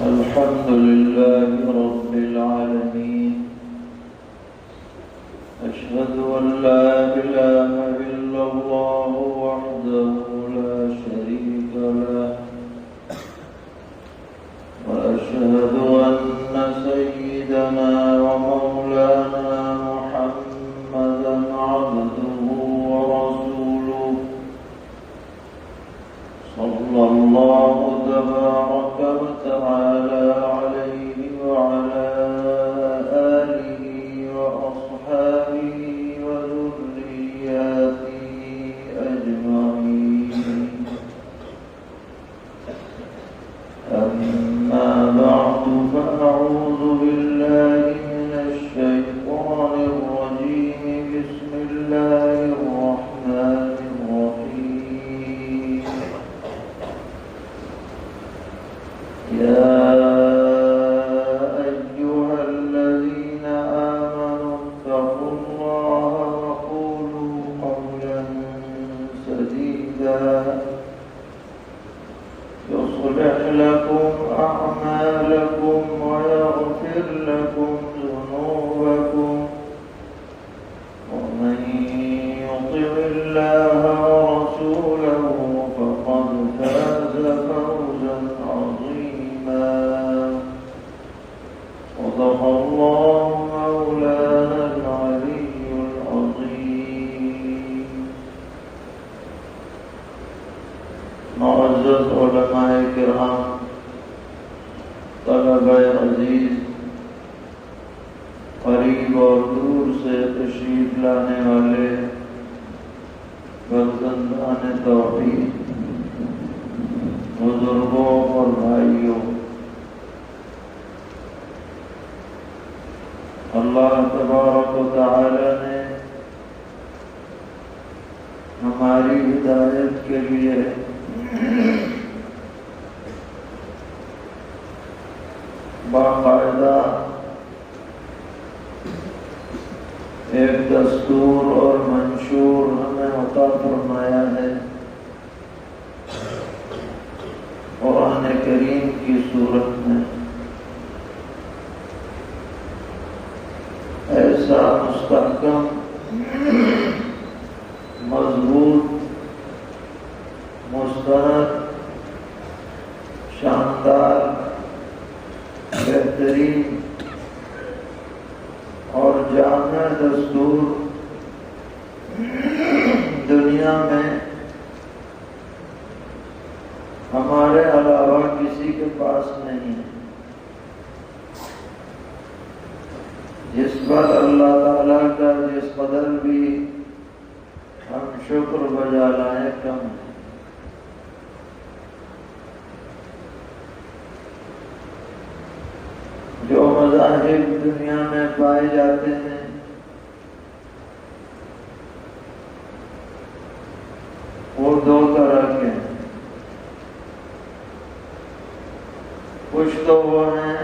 الحمد لله رب العالمين أشهد أن لا إله إلا الله وحده لا شريك له وأشهد أن سيدنا ومولانا محمدا عبده ورسوله صلى الله تبارك وتعالى عليه وعلى آله وأصحابه وذرياته أجمعين أما بعد فأعوذ بالله من الشيطان الرجيم بسم الله الرحمن الرحيم يا أيها الذين آمنوا اتقوا الله وقولوا قولا سديدا يصلح لكم أعمالكم ويغفر لكم ذنوبكم ومن يطع الله ورسوله فقد فاز فوزا عظيما صدق الله مولانا العلي العظيم. معزز علماء کرام، طلبہ عزیز، قریب اور دور سے تشریف لانے والے فرزندان توحید، بزرگوں اور بھائیوں، اللہ تبارک و تعالی نے ہماری ہدایت کے لیے باقاعدہ ایک دستور اور منشور ہمیں عطا فرمایا ہے، قرآن کریم کی صورت میں ایسا مستحکم، مضبوط، مستند، شاندار، بہترین اور جامع دستور دنیا میں ہمارے علاوہ کسی کے پاس نہیں ہے، جس پر اللہ تعالیٰ کا جس قدر بھی ہم شکر بجا لائیں کم ہے۔ جو مذاہب دنیا میں پائے جاتے ہیں وہ دو طرح کے ہیں۔ کچھ تو وہ ہیں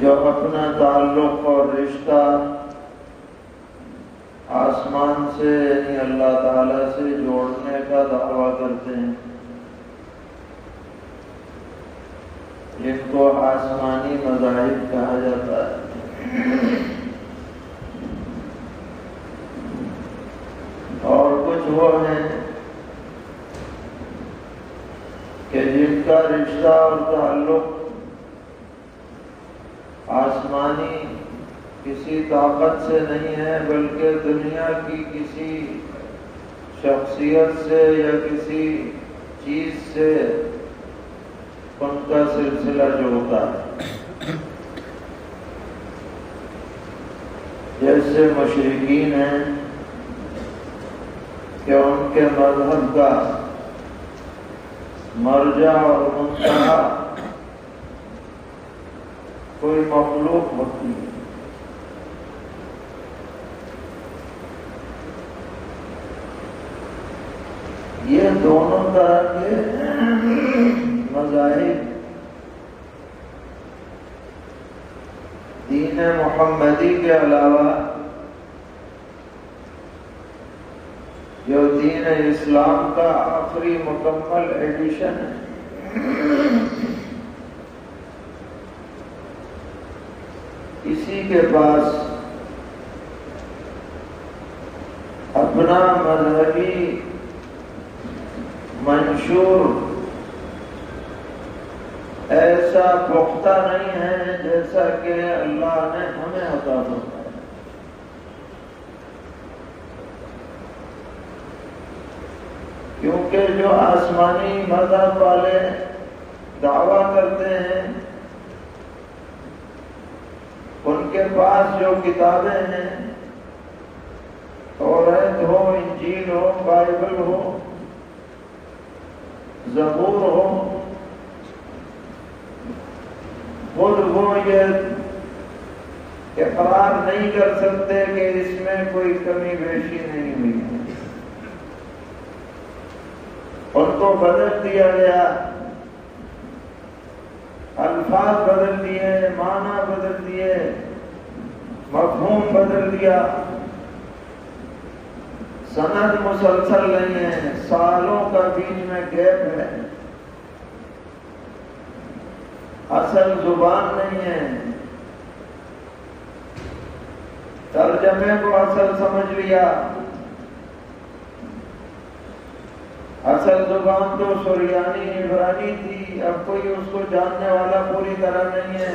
جو اپنا تعلق اور رشتہ آسمان سے یعنی اللہ تعالی سے جوڑنے کا دعویٰ کرتے ہیں، جن کو آسمانی مذاہب کہا جاتا ہے۔ اور کچھ وہ ہیں کہ جن کا رشتہ اور تعلق آسمانی کسی طاقت سے نہیں ہے، بلکہ دنیا کی کسی شخصیت سے یا کسی چیز سے ان کا سلسلہ جوڑتا ہے۔ جیسے مشرکین ہیں کہ ان کے مذہب کا مرجع اور منتہا کوئی مخلوق ہوتی ہے۔ یہ دونوں طرح کے مذاہب دین محمدی کے علاوہ جو دین اسلام کا آخری مکمل ایڈیشن ہے، کسی کے پاس اپنا مذہبی منشور ایسا پختہ نہیں ہے جیسا کہ اللہ نے ہمیں عطا فرمایا۔ کیونکہ جو آسمانی مذہب والے دعویٰ کرتے ہیں، ان کے پاس جو کتابیں ہیں، توریت ہو، انجیل ہو، بائبل ہو، زبور ہو، خود وہ یہ اقرار نہیں کر سکتے کہ اس میں کوئی کمی بیشی نہیں ہوئی ہے۔ ان کو بدل دیا گیا، الفاظ بدل دیے، معنی بدل دیے، مفہوم بدل دیا، سند مسلسل نہیں ہے، سالوں کا بیچ میں گیپ ہے، اصل زبان نہیں ہے، ترجمے کو اصل سمجھ لیا، اصل زبان تو سریانی عبرانی تھی، اب کوئی اس کو جاننے والا پوری طرح نہیں ہے،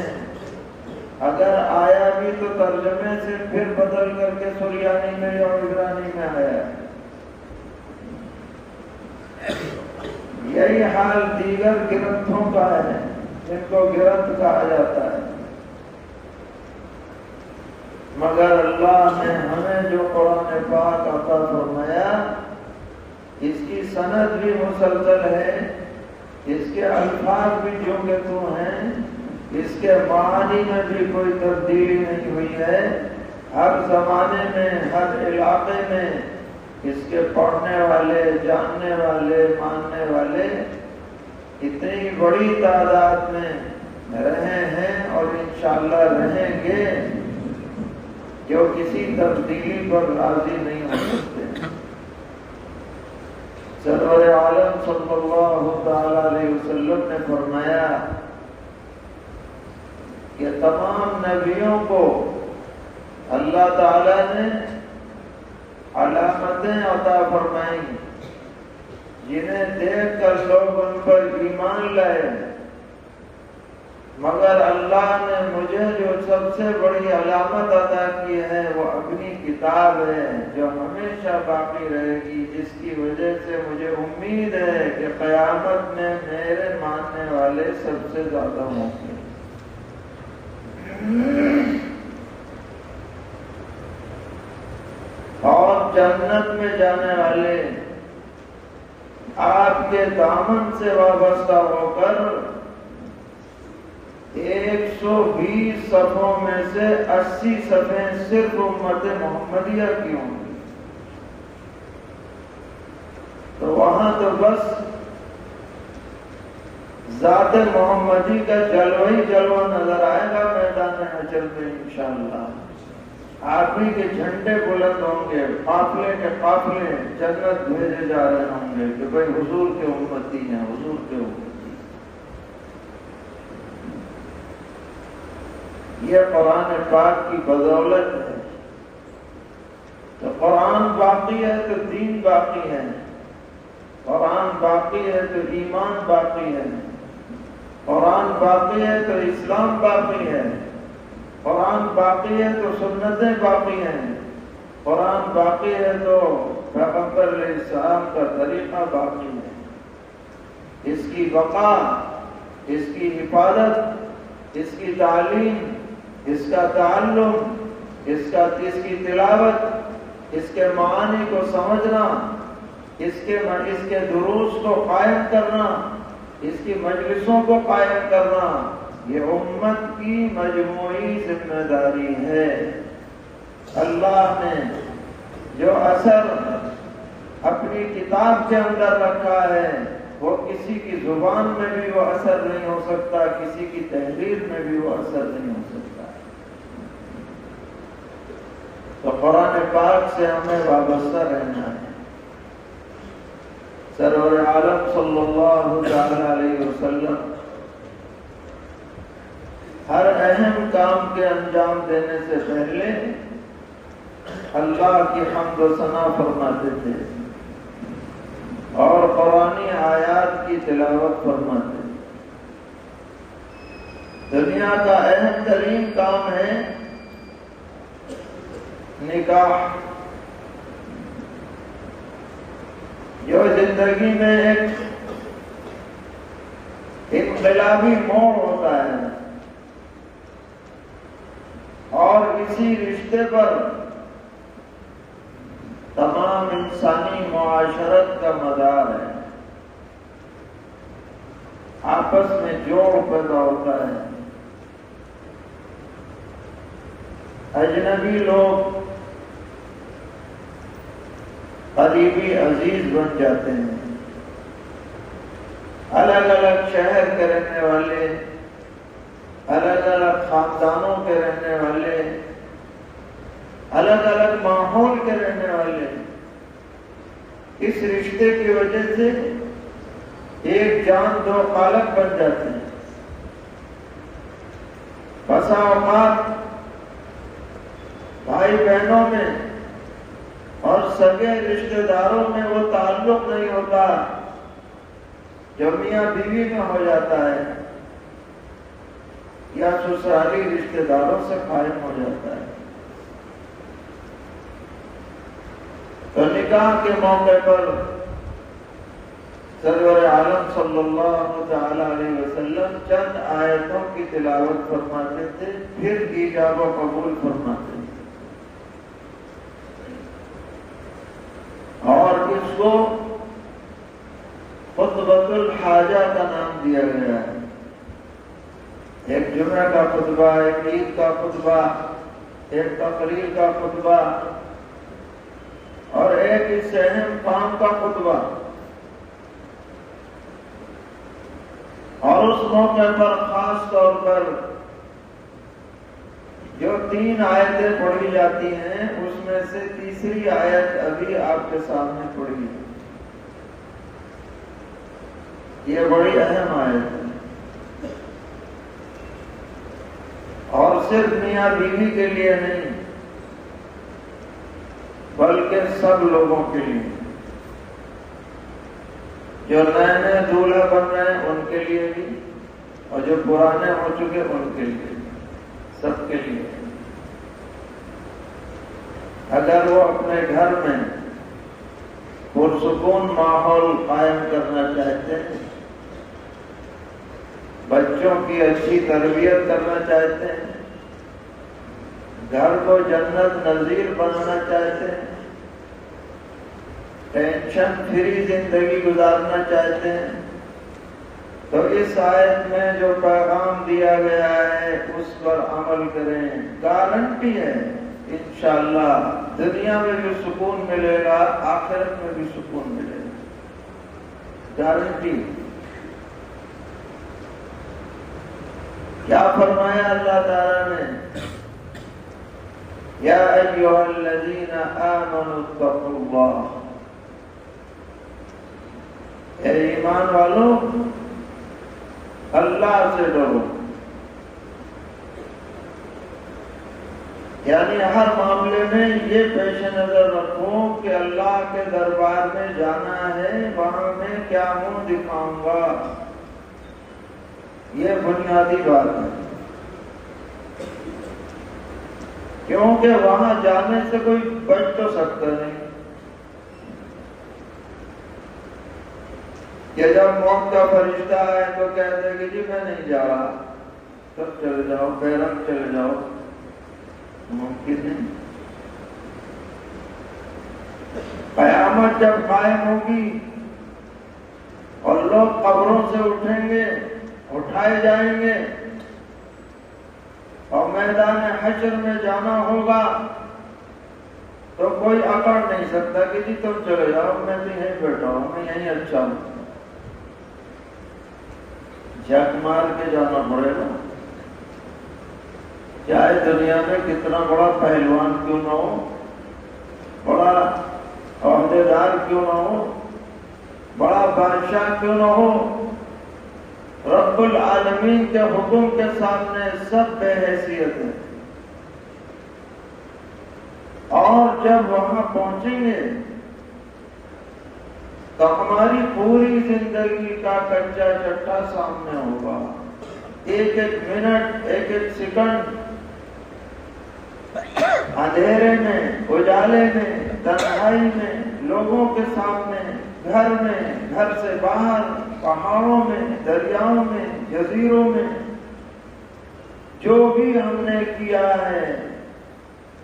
اگر آیا بھی تو ترجمے سے پھر بدل کر کے سریانی میں یا عبرانی میں آیا۔ یہی حال دیگر گرنتھوں کا ہے جن کو گرنتھ کہا جاتا ہے، مگر اللہ نے ہمیں جو قرآن پاک عطا فرمایا، اس کی سند بھی مسلسل ہے، اس کے الفاظ بھی جو کہ تو ہیں، اس کے معانی میں بھی کوئی تبدیلی نہیں ہوئی ہے۔ ہر زمانے میں، ہر علاقے میں اس کے پڑھنے والے، جاننے والے، ماننے والے اتنی بڑی تعداد میں رہے ہیں اور انشاءاللہ رہیں گے جو کسی تبدیلی پر راضی نہیں ہو سکتے۔ سرور عالم صلی اللہ تعالی علیہ وسلم نے فرمایا کہ تمام نبیوں کو اللہ تعالی نے علامتیں عطا فرمائیں جنہیں دیکھ کر لوگ ان پر ایمان لائے، مگر اللہ نے مجھے جو سب سے بڑی علامت عطا کی ہے وہ اپنی کتاب ہے جو ہمیشہ باقی رہے گی، جس کی وجہ سے مجھے امید ہے کہ قیامت میں میرے ماننے والے سب سے زیادہ ہوں گے۔ اور جنت میں جانے والے آپ کے دامن سے وابستہ ہو کر 120 صفوں میں سے 80 صفیں صرف امت محمدیہ کی ہوں گی، تو وہاں تو بس ذات محمدی کا جلوہ ہی جلوہ نظر آئے گا میدان حشر میں انشاءاللہ۔ آپ ہی کے جھنڈے بلند ہوں گے، قافلے کے قافلے جنت بھیجے جا رہے ہوں گے کہ بھائی حضور کے امتی ہیں، حضور کے امتی۔ یہ قرآن پاک کی بدولت ہے۔ تو قرآن باقی ہے تو دین باقی ہے، قرآن باقی ہے تو ایمان باقی ہے، قرآن باقی ہے تو اسلام باقی ہے، قرآن باقی ہے تو سنتیں باقی ہیں، قرآن باقی ہے تو پیغمبر علیہ السلام کا طریقہ باقی ہے۔ اس کی بقا، اس کی حفاظت، اس کی تعلیم، اس کا تعلم، اس کی تلاوت، اس کے معانی کو سمجھنا، اس کے دروس کو قائم کرنا، اس کی مجلسوں کو قائم کرنا، یہ امت کی مجموعی ذمہ داری ہے۔ اللہ نے جو اثر اپنی کتاب کے اندر رکھا ہے وہ کسی کی زبان میں بھی وہ اثر نہیں ہو سکتا، کسی کی تحریر میں بھی وہ اثر نہیں ہو سکتا۔ تو قرآن پاک سے ہمیں وابستہ رہنا ہے، سرور عالم صلی اللہ تعالی علیہ وسلم ہر اہم کام کے انجام دینے سے پہلے اللہ کی حمد و ثنا فرماتے تھے اور قرآنی آیات کی تلاوت فرماتے تھے۔ دنیا کا اہم ترین کام ہے نکاح، جو زندگی میں ایک انقلابی موڑ ہوتا ہے اور اسی رشتے پر تمام انسانی معاشرت کا مدار ہے، آپس میں جوڑ پیدا ہوتا ہے، اجنبی لوگ قریبی عزیز بن جاتے ہیں، الگ الگ شہر کے رہنے والے، الگ الگ خاندانوں کے رہنے والے، الگ الگ ماحول کے رہنے والے اس رشتے کی وجہ سے ایک جان دو خالق بن جاتے ہیں۔ بسا اوقات بھائی بہنوں میں اور سگے رشتہ داروں میں وہ تعلق نہیں ہوتا جو میاں بیوی میں ہو جاتا ہے یا سسرالی رشتہ داروں سے قائم ہو جاتا ہے۔ تو نکاح کے موقع پر سرور عالم صلی اللہ تعالی علیہ وسلم چند آیتوں کی تلاوت فرماتے تھے، پھر ایجاب و قبول فرماتے تھے، اور اس کو خطبۃ الحاجہ کا نام دیا گیا ہے۔ ایک جمعہ کا خطبہ، ایک عید کا خطبہ، ایک تقریر کا خطبہ اور ایک اس اہم کام کا خطبہ، اور اس موقع پر خاص طور پر جو 3 آیتیں پڑھی جاتی ہیں اس میں سے تیسری آیت ابھی آپ کے سامنے پڑھی ہے۔ یہ بڑی اہم آیت ہے اور صرف میاں بیوی کے لیے نہیں بلکہ سب لوگوں کے لیے، جو نئے نئے دولہا بن رہے ہیں ان کے لیے بھی اور جو پرانے ہو چکے ان کے لیے، سب کے لیے۔ اگر وہ اپنے گھر میں پرسکون ماحول قائم کرنا چاہتے ہیں، بچوں کی اچھی تربیت کرنا چاہتے ہیں، گھر کو جنت نظیر بنانا چاہتے ہیں، ٹینشن فری زندگی گزارنا چاہتے ہیں، تو اس آیت میں جو پیغام دیا گیا ہے اس پر عمل کریں۔ گارنٹی ہے انشاءاللہ دنیا میں بھی سکون ملے گا، آخرت میں بھی سکون ملے گا، گارنٹی۔ کیا فرمایا اللہ تعالیٰ نے؟ یا ایھا الذین آمنوا اتقوا اللہ، اے ایمان والو اللہ سے ڈرو۔ یعنی ہر معاملے میں یہ پیش نظر رکھو کہ اللہ کے دربار میں جانا ہے، وہاں میں کیا منہ دکھاؤں گا، یہ بنیادی بات ہے، کیونکہ وہاں جانے سے کوئی بچ تو سکتا نہیں کہ جب موت کا فرشتہ آئے تو کہہ دے کہ جی میں نہیں جا رہا، سب چلے جاؤ، بیرم چلے جاؤ، ممکن نہیں۔ قیامت جب قائم ہوگی اور لوگ قبروں سے اٹھیں گے، اٹھائے جائیں گے اور میدان حشر میں جانا ہوگا تو کوئی اکڑ نہیں سکتا کہ جی تم چلے جاؤ، میں تو یہیں بیٹھا ہوں، میں یہیں اچھا ہوں، جھک مار کے جانا پڑے گا، چاہے دنیا میں کتنا بڑا پہلوان کیوں نہ ہو، بڑا عہدیدار کیوں نہ ہو، بڑا بادشاہ کیوں نہ ہو، رب العالمین کے حکم کے سامنے سب بے حیثیت ہیں۔ اور جب وہاں پہنچیں گے تو ہماری پوری زندگی کا کچا چٹا سامنے ہوگا، ایک ایک منٹ، ایک ایک سیکنڈ اندھیرے میں، اجالے میں، تنہائی میں، لوگوں کے سامنے، گھر میں، گھر سے باہر، پہاڑوں میں، دریاؤں میں، جزیروں میں، جو بھی ہم نے کیا ہے،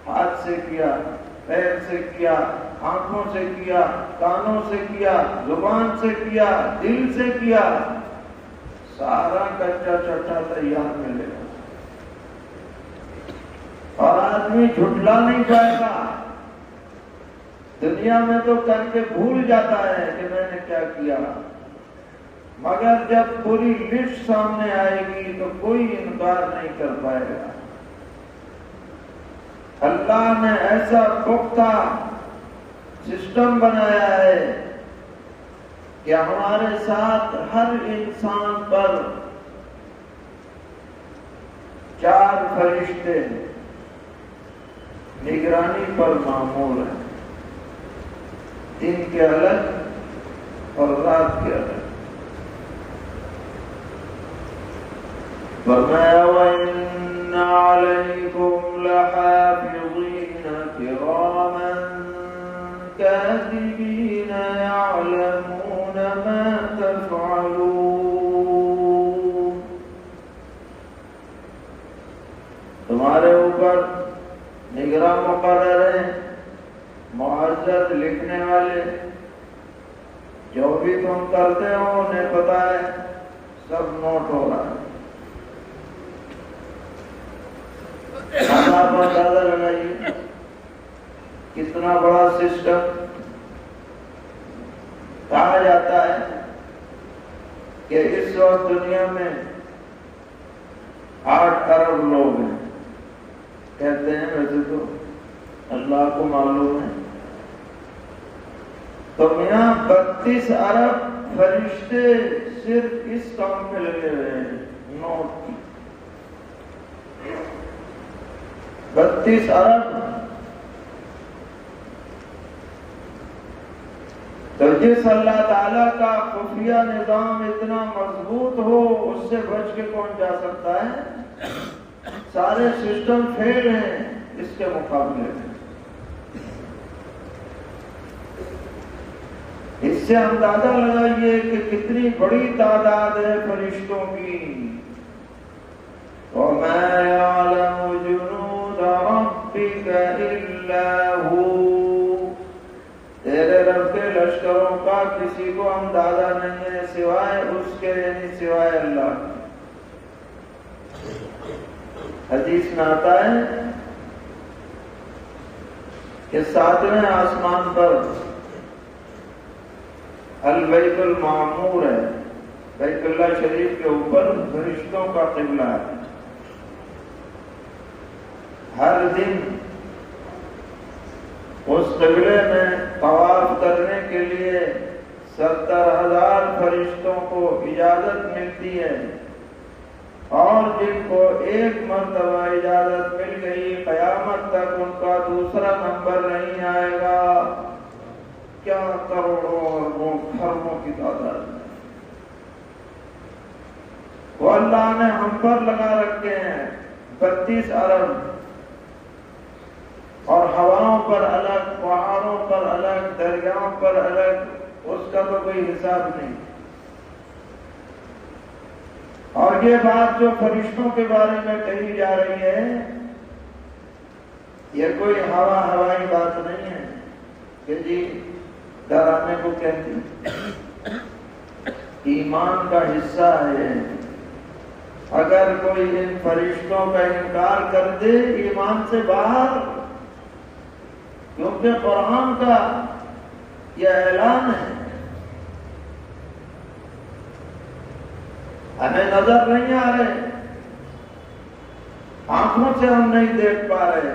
ہاتھ سے کیا، پیر سے کیا، آنکھوں سے کیا، کانوں سے کیا، زبان سے کیا، دل سے کیا، سارا کچا چٹا تیار ملے گا، اور آدمی جھٹلا نہیں پائے گا۔ دنیا میں تو کر کے بھول جاتا ہے کہ میں نے کیا کیا، مگر جب پوری لسٹ سامنے آئے گی تو کوئی انکار نہیں کر پائے گا۔ اللہ نے ایسا پختہ سسٹم بنایا ہے کہ ہمارے ساتھ ہر انسان پر 4 فرشتے نگرانی پر مامور ہیں، دن کے الگ اور رات کے الگ۔ فرمایا وَإِنَّ عَلَيْكُمْ لَحَافِظِينَ كِرَامًا كَاتِبِينَ يَعْلَمُونَ مَا تَفْعَلُونَ۔ تمہارے اوپر نگراں مقرر ہیں، معزز لکھنے والے، جو بھی تم کرتے ہو انہیں پتہ ہے، سب نوٹ ہو رہا ہے۔ آپ اندازہ لگائیے کتنا بڑا سسٹم۔ کہا جاتا ہے کہ اس وقت دنیا میں 8 ارب لوگ ہیں، کہتے ہیں، ویسے تو اللہ کو معلوم ہے، تو یہاں 32 ارب فرشتے صرف اس کام پہ لگے ہوئے ہیں، نوٹ کی 32 ارب۔ تو جس اللہ تعالیٰ کا خفیہ نظام اتنا مضبوط ہو، اس سے بچ کے کون جا سکتا ہے؟ سارے سسٹم فیل ہیں اس کے مقابلے میں۔ اس سے اندازہ لگائیے کہ کتنی بڑی تعداد ہے فرشتوں کی۔ وَمَا يَعْلَمُ جُنُودَ رَبِّكَ إِلَّا هُوَ، تیرے رب کے لشکروں کا کسی کو اندازہ نہیں ہے سوائے اس کے، یعنی سوائے اللہ کے۔ حدیث میں آتا ہے کہ 7ویں آسمان پر البیت المعمور ہے، بیت اللہ شریف کے اوپر فرشتوں کا قبلہ ہے۔ ہر دن اس قبلے میں طواف کرنے کے لیے 70,000 فرشتوں کو اجازت ملتی ہے، اور جن کو ایک مرتبہ اجازت مل گئی قیامت تک ان کا دوسرا نمبر نہیں آئے گا۔ کیا کروڑوں اربوں خربوں کی تعداد ہے، وہ اللہ نے ہم پر لگا رکھے ہیں 32 ارب، اور ہواؤں پر الگ، پہاڑوں پر الگ، دریاؤں پر الگ، اس کا تو کوئی حساب نہیں۔ اور یہ بات جو فرشتوں کے بارے میں کہی جا رہی ہے، یہ کوئی ہوائی بات نہیں ہے کہ جی ڈرانے کو کہتی، ایمان کا حصہ ہے۔ اگر کوئی ان فرشتوں کا انکار کر دے، ایمان سے باہر، کیونکہ قرآن کا یہ اعلان ہے، ہمیں نظر نہیں آ رہے، آنکھوں سے ہم نہیں دیکھ پا رہے،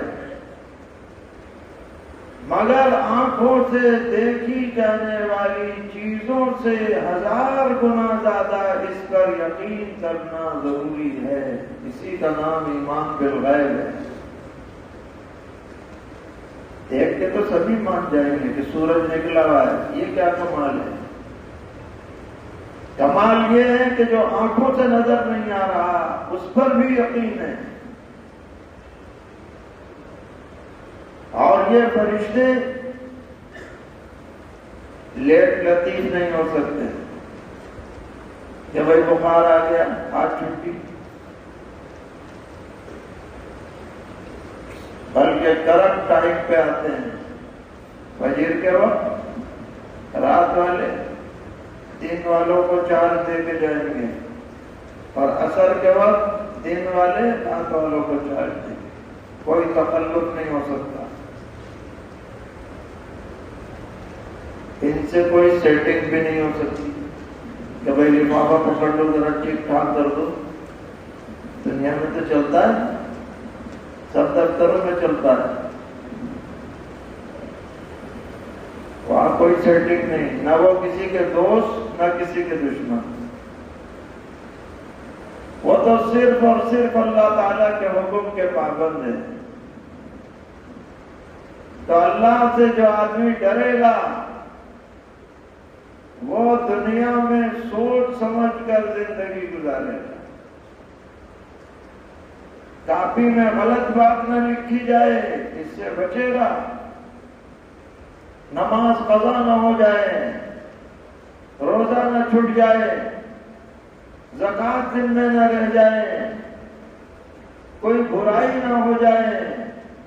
مگر آنکھوں سے دیکھی جانے والی چیزوں سے 1000 گنا زیادہ اس پر یقین کرنا ضروری ہے. اسی کا نام ایمان بالغیب ہے. دیکھ کے تو سبھی مان جائیں گے کہ سورج نکلا ہوا ہے، یہ کیا کمال ہے؟ کمال یہ ہے کہ جو آنکھوں سے نظر نہیں آ رہا اس پر بھی یقین ہے. اور یہ فرشتے لیٹ لطیف نہیں ہو سکتے کہ بھائی بخار آ گیا آج چھٹی، بلکہ کرنٹ ٹائم پہ آتے ہیں. فجر کے وقت رات والے دن والوں کو چارج دے کے جائیں گے، اور عصر کے وقت دن والے رات والوں کو چارج دیں گے. کوئی تخلف نہیں ہو سکتا. ان سے کوئی سیٹنگ بھی نہیں ہو سکتی کہ بھائی لفافہ پکڑ لو ذرا ٹھیک ٹھاک کر دو. دنیا میں تو چلتا ہے، سب دفتروں میں چلتا ہے. وہاں کوئی سیٹنگ نہیں، نہ وہ کسی کے دوست نہ کسی کے دشمن. وہ تو صرف اور صرف اللہ تعالیٰ کے حکم کے پابند ہیں. تو اللہ سے جو آدمی ڈرے گا وہ دنیا میں سوچ سمجھ کر زندگی گزارے گا. کاپی میں غلط بات نہ لکھی جائے، اس سے بچے گا. نماز قضا نہ ہو جائے، روزہ نہ چھوٹ جائے، زکوٰۃ دن میں نہ رہ جائے، کوئی برائی نہ ہو جائے.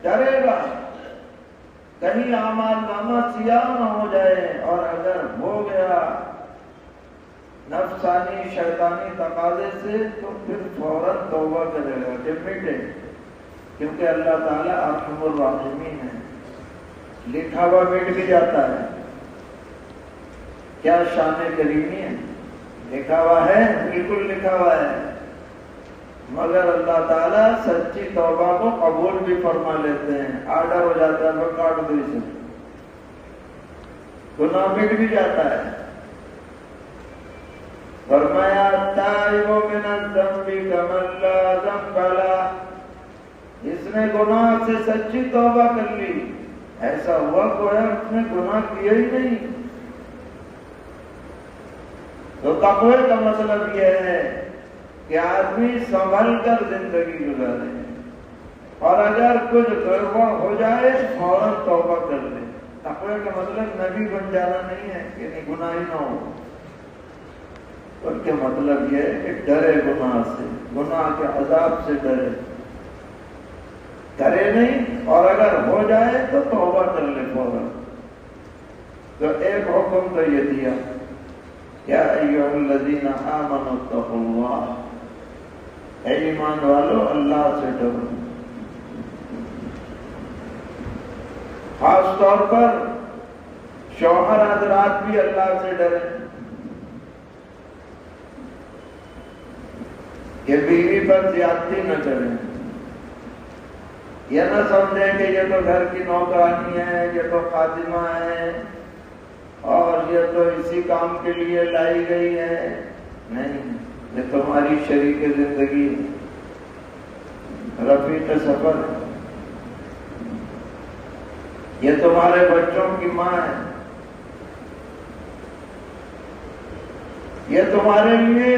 ڈرے گا کہیں اعمال نامہ سیاہ نہ ہو جائے، اور اگر ہو گیا نفسانی شیطانی تقاضے سے تو پھر فوراً توبہ کرے گا کہ مٹے، کیونکہ اللہ تعالیٰ ارحم الراحمین ہے. لکھا ہوا مٹ بھی جاتا ہے. کیا شان کریمی ہے! لکھا ہوا ہے، بالکل لکھا ہوا ہے، مگر اللہ تعالیٰ سچی توبہ کو قبول بھی فرما لیتے ہیں. آرڈر ہو جاتا ہے وہ کاٹ دو اسے، گناہ مٹ بھی جاتا ہے. فرمایا تائب من الذنب کمن لا ذنب لہ، جس نے گناہ سے سچی توبہ کر لی ایسا ہوا گویا اس نے گناہ کیا ہی نہیں. تو تقوی کا مطلب یہ ہے کہ آدمی سنبھل کر زندگی گزارے، اور اگر کچھ گڑبڑ ہو جائے فوراً توبہ کر لے. تقوی کا مطلب نبی بن جانا نہیں ہے کہ نہیں گناہ ہی نہ ہو، بلکہ مطلب یہ ہے کہ ڈرے گناہ سے، گناہ کے عذاب سے ڈرے، کرے نہیں، اور اگر ہو جائے تو توبہ کر لے فوراً. تو ایک حکم تو یہ دیا، یا ایھا الذین آمنوا اتقوا اللہ، اے ایمان والو اللہ سے ڈرو. خاص طور پر شوہر حضرات بھی اللہ سے ڈریں کہ بیوی پر زیادتی نہ کریں. یہ نہ سمجھیں کہ یہ تو گھر کی نوکرانی ہے، یہ تو خادمہ ہے، اور یہ تو اسی کام کے لیے لائی گئی ہے. نہیں، یہ تمہاری شریک زندگی، رفیق سفر، یہ تمہارے بچوں کی ماں ہے، یہ تمہارے لیے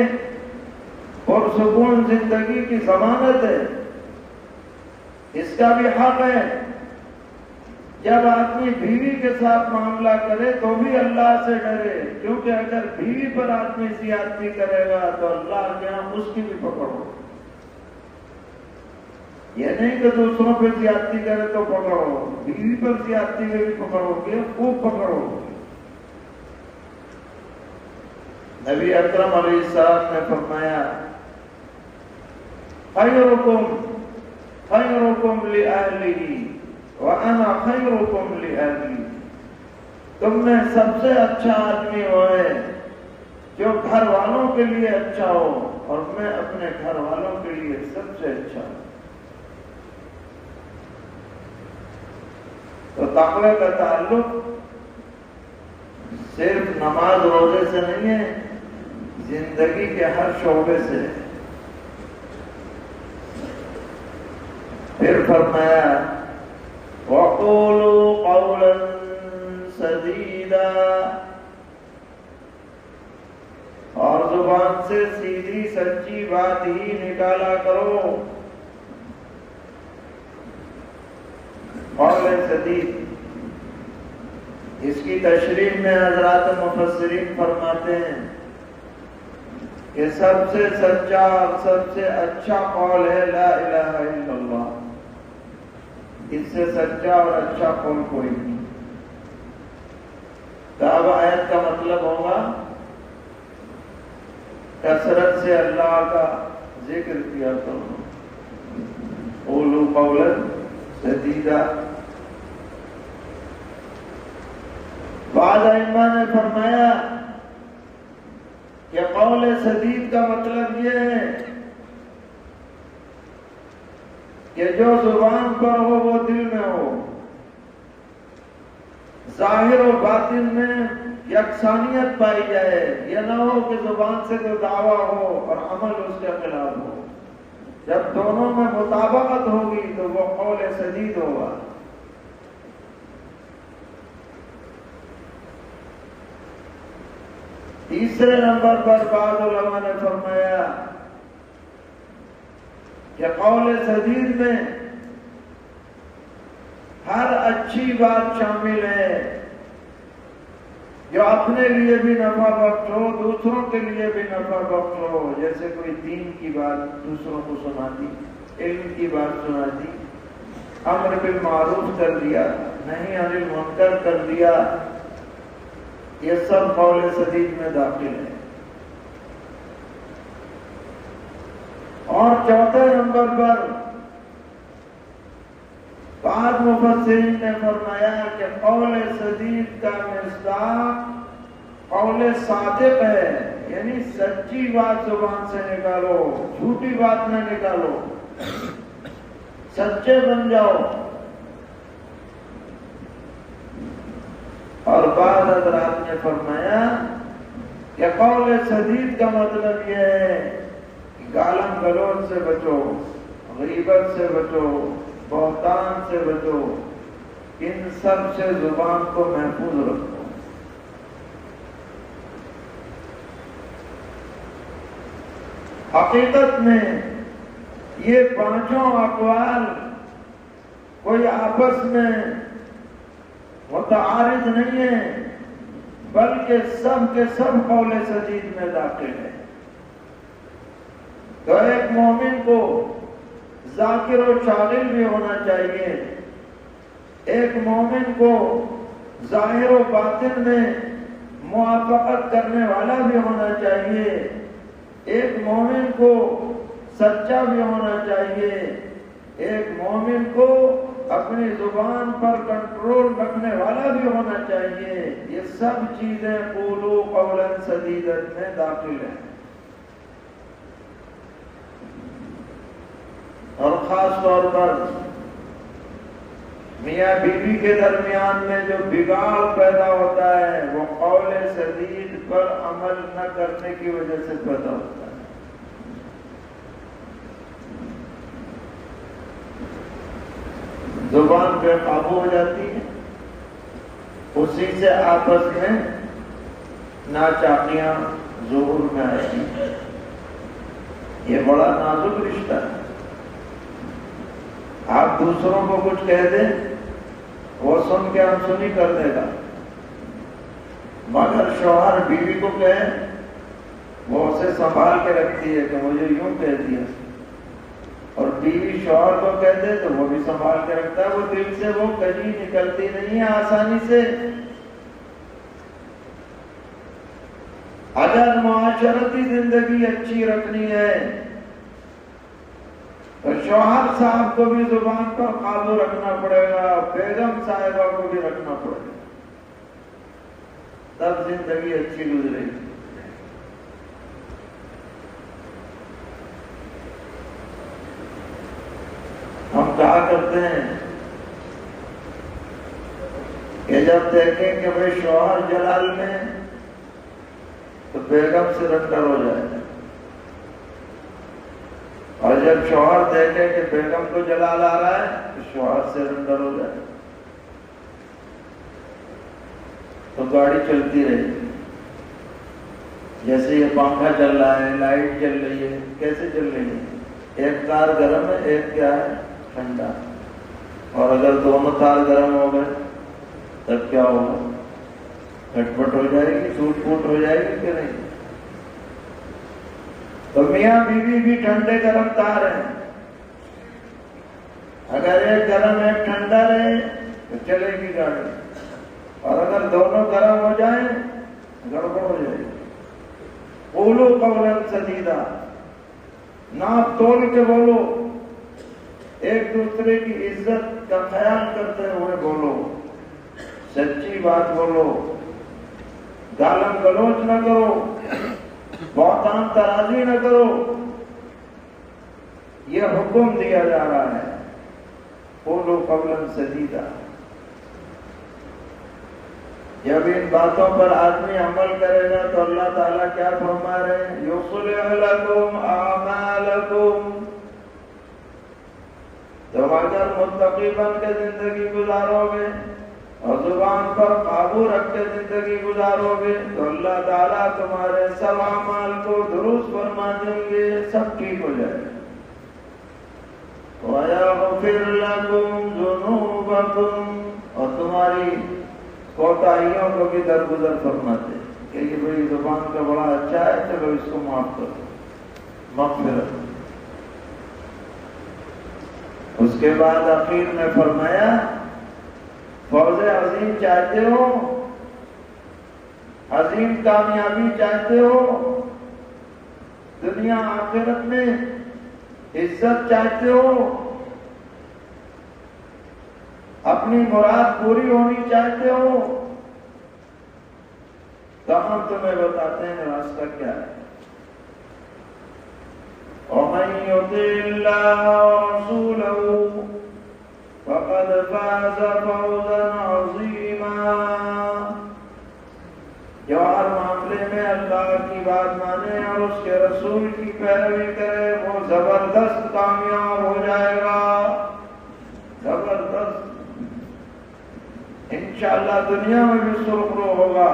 پرسکون زندگی کی ضمانت ہے. اس کا بھی حق ہے. جب آدمی بیوی کے ساتھ معاملہ کرے تو بھی اللہ سے ڈرے، کیونکہ اگر بیوی پر آدمی زیادتی کرے گا تو اللہ کے یہاں اس کی بھی پکڑو. یہ نہیں کہ دوسروں پہ زیادتی کرے تو پکڑو، بیوی پر زیادتی میں بھی پکڑو گے، خوب پکڑو گے. نبی اکرم علیہ السلام نے فرمایا خیرکم لأہلہ وَأَنَا خَيْرُكُمْ لِأَهْلِي، تم میں سب سے اچھا آدمی وہ ہے جو گھر والوں کے لیے اچھا ہو، اور میں اپنے گھر والوں کے لیے سب سے اچھا ہوں. تو تقوی کا تعلق صرف نماز روزے سے نہیں ہے، زندگی کے ہر شعبے سے ہے۔ پھر فرمایا وَقُولُوا قَوْلًا سَدِيدًا، اور زبان سے سیدھی سچی بات ہی نکالا کرو۔ قول سدید، اس کی تشریح میں حضرات مفسرین فرماتے ہیں کہ سب سے سچا اور سب سے اچھا قول ہے لا الہ الا اللہ، اس سے سچا اور اچھا قول کوئی نہیں۔ تو اب آیت کا مطلب ہوگا کثرت سے اللہ کا ذکر کیا کرو، قولوا قولا سدیدا۔ بعض ائمہ نے فرمایا کہ قول سدید کا مطلب یہ ہے کہ جو زبان پر ہو وہ دل میں ہو، ظاہر و باطن میں یکسانیت پائی جائے، یہ نہ ہو کہ زبان سے تو دعویٰ ہو اور عمل اس کے خلاف ہو۔ جب دونوں میں مطابقت ہوگی تو وہ قول سدید ہوگا۔ تیسرے نمبر پر بعض علماء نے فرمایا کہ قول سدید میں ہر اچھی بات شامل ہے جو اپنے لیے بھی نفع بخش ہو، دوسروں کے لیے بھی نفع بخش ہو، جیسے کوئی دین کی بات دوسروں کو سنا دی، علم کی بات سنا دی، امر بالمعروف کر دیا، نہی عن المنکر کر دیا، یہ سب قول سدید میں داخل ہے۔ اور چوتھے نمبر پر بعض مفسرین نے فرمایا کہ قول سدید کا مصداق قول صادق ہے، یعنی سچی بات زبان سے نکالو، جھوٹی بات نہ نکالو، سچے بن جاؤ۔ اور بعض حضرات نے فرمایا کہ قول سدید کا مطلب یہ ہے کہ گالم گلوچ سے بچو، غیبت سے بچو، بہتان سے بچو، ان سب سے زبان کو محفوظ رکھو۔ حقیقت میں یہ پانچوں اقوال کوئی آپس میں متعارض نہیں ہے، بلکہ سب کے سب قول سدید میں داخل ہے۔ تو ایک مومن کو ذاکر و شاغل بھی ہونا چاہیے، ایک مومن کو ظاہر و باطن میں موافقت کرنے والا بھی ہونا چاہیے، ایک مومن کو سچا بھی ہونا چاہیے، ایک مومن کو اپنی زبان پر کنٹرول رکھنے والا بھی ہونا چاہیے۔ یہ سب چیزیں قولوا قولا سدیدا میں داخل ہیں۔ اور خاص طور پر میاں بیوی کے درمیان میں جو بگاڑ پیدا ہوتا ہے وہ قول سدید پر عمل نہ کرنے کی وجہ سے پیدا ہوتا ہے۔ زبان پہ قابو ہو جاتی ہے، اسی سے آپس میں ناچاقیاں ظہور میں آتی ہیں۔ یہ بڑا نازک رشتہ ہے۔ آپ دوسروں کو کچھ کہہ دیں، وہ سن کے انسنی کر دے گا، مگر شوہر بیوی کو کہے، وہ اسے سنبھال کے رکھتی ہے کہ مجھے یوں کہہ دیا، اور بیوی شوہر کو کہہ دے تو وہ بھی سنبھال کے رکھتا ہے، وہ دل سے وہ کہیں نکلتی نہیں ہے آسانی سے۔ اگر معاشرتی زندگی اچھی رکھنی ہے تو شوہر صاحب کو بھی زبان پر قابو رکھنا پڑے گا، بیگم صاحبہ کو بھی رکھنا پڑے گا، تب زندگی اچھی گزرے گی۔ ہم کہا کرتے ہیں کہ جب دیکھیں کہ بھئی شوہر جلال میں تو بیگم سرنڈر ہو جائے، اور جب شوہر دیکھے کہ بیگم کو جلال آ رہا ہے تو شوہر سرنڈر ہو جائے، تو گاڑی چلتی رہے. جیسے یہ پنکھا چل رہا ہے، لائٹ چل رہی ہے، کیسے چل رہی ہے؟ ایک تار گرم ہے، ایک کیا ہے؟ ٹھنڈا. اور اگر دونوں تار گرم ہو گئے تب کیا ہوگا؟ کھٹ پٹ ہو جائے گی، ٹوٹ پھوٹ ہو جائے گی کہ نہیں؟ تو میاں بیوی بھی ٹھنڈے گرم تار ہیں. اگر ایک گرم ایک ٹھنڈا رہے تو چلے گی گاڑی، اور اگر دونوں گرم ہو جائیں گڑبڑ ہو جائے گی. قولوا قولا سدیدا، ناپ تول کے بولو، ایک دوسرے کی عزت کا خیال کرتے ہوئے بولو، سچی بات بولو، گالم گلوچ نہ کرو، بہتان ترازی نہ کرو. یہ حکم دیا جا رہا ہے، قولوا قولا سدیدا. جب ان باتوں پر آدمی عمل کرے گا تو اللہ تعالیٰ کیا فرما رہے ہیں؟ یصلح لکم اعمالکم. تم اگر متقی بن کے زندگی گزارو گے اور زبان پر قابو رکھ کے زندگی گزارو گے تو اللہ تعالیٰ تمہارے سب اعمال کو درست فرما دیں گے، سب ٹھیک ہو جائے گا. وَيَغْفِرْ لَكُمْ ذُنُوبَكُمْ، اور تمہاری کوتاہیوں کو بھی درگزر فرماتے کہ یہ بڑی زبان کا بڑا اچھا ہے، چلو اس کو معاف کرو، مغفرت. اس کے بعد اخیر میں فرمایا فوز عظیم چاہتے ہو، عظیم کامیابی چاہتے ہو، دنیا آخرت میں عزت چاہتے ہو، اپنی مراد پوری ہونی چاہتے ہو، تو ہم تمہیں بتاتے ہیں راستہ کیا ہے. وَمَن يُطِعِ اللَّهَ وَرَسُولَهُ فَقَدْ فَازَ فَوْزًا عَظِيمًا. جو ہر معاملے میں اللہ کی بات مانے اور اس کے رسول کی پیروی کرے وہ زبردست کامیاب ہو جائے گا، زبردست. انشاءاللہ دنیا میں بھی سرخرو ہوگا،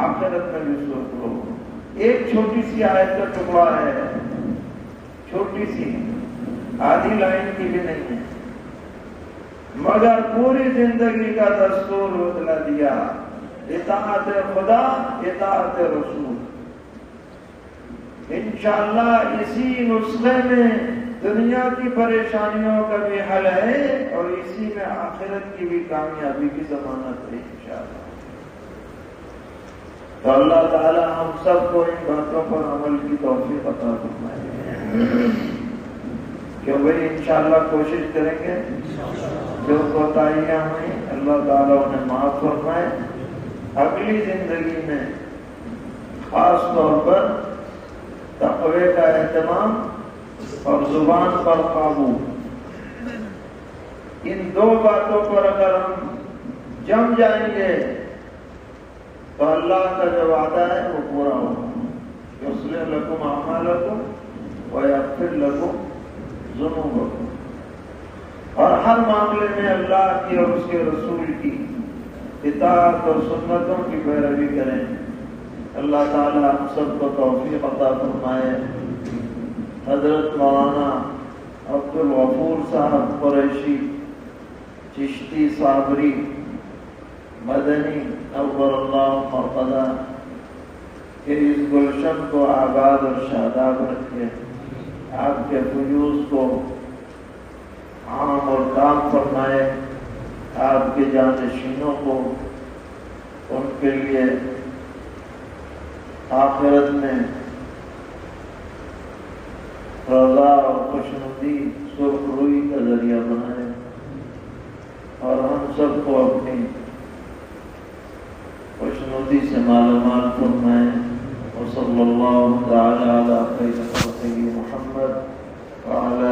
آخرت میں بھی سرخرو ہوگا. ایک چھوٹی سی آیت کا ٹکڑا ہے، چھوٹی سی، آدھی لائن کی بھی نہیں ہے، مگر پوری زندگی کا دستور بتلا دیا. اطاعت خدا، اطاعت رسول. انشاءاللہ اسی نسخے میں دنیا کی پریشانیوں کا بھی حل ہے اور اسی میں آخرت کی بھی کامیابی کی ضمانت ہے انشاءاللہ. تو اللہ تعالی ہم سب کو ان باتوں پر عمل کی توفیق عطا فرمائے کہ بھئی انشاءاللہ کوشش کریں گے جو کوتاہیاں ہوئیں اللہ تعالیٰ انہیں معاف فرمائے. اگلی زندگی میں خاص طور پر تقوی کا اہتمام اور زبان پر قابو، ان دو باتوں پر اگر ہم جم جائیں گے تو اللہ کا جو وعدہ ہے وہ پورا ہوگا. یصلح لکم اعمالکم ویغفر لکم ذنوبکم. اور ہر معاملے میں اللہ کی اور اس کے رسول کی اطاعت اور سنتوں کی پیروی کریں. اللہ تعالی ہم سب کو توفیق عطا فرمائے. حضرت مولانا عبد الغفور صاحب قریشی چشتی صابری مدنی نور اللہ مرقدہ کہ اس گلشن کو آباد اور شاداب رکھے، آپ کے فیوز کو عام اور کام فرمائے، آپ کے جانشینوں کو ان کے لیے آخرت میں رضا اور خوشنودی سرخ روئی کا ذریعہ بنائے اور ہم سب کو اپنی خوشنودی سے مالا مال فرمائے. وصلی اللہ تعالی علی خیر خلقہ محمد وعلی